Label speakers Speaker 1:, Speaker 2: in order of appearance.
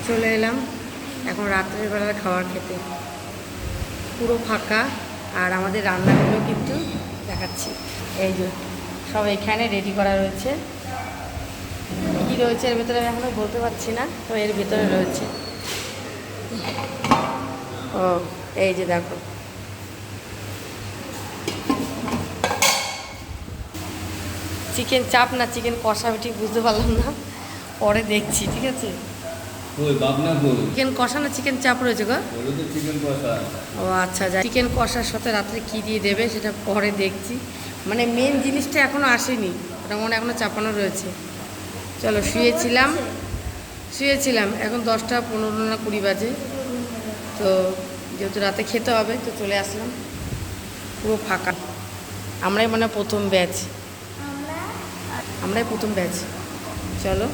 Speaker 1: চলে এলাম এখন রাত্রের বেলার খাবার খেতে। পুরো ফাঁকা, আর আমাদের রান্নাগুলো কিন্তু দেখাচ্ছি। এই যে সব এখানে রেডি করা রয়েছে। কী রয়েছে এর ভেতরে আমি এখনও বলতে পারছি না, তো এর ভেতরে রয়েছে। ও এই যে দেখো, চিকেন চাপ না চিকেন কষা, আমি ঠিক বুঝতে পারলাম না, পরে দেখছি। ঠিক আছে, চিকেন কষা না চিকেন চাপ রয়েছে গো? ও আচ্ছা, চিকেন কষার সাথে রাত্রে কি দিয়ে দেবে সেটা পরে দেখছি। মানে মেন জিনিসটা এখনও আসেনি, ওটা মনে এখনও চাপানো রয়েছে। চলো, শুয়েছিলাম এখন 10টা 15 না 20 বাজে। তো যেহেতু রাতে খেতে হবে তো চলে আসলাম। পুরো ফাঁকা, আমরাই প্রথম ব্যাচ। চলো।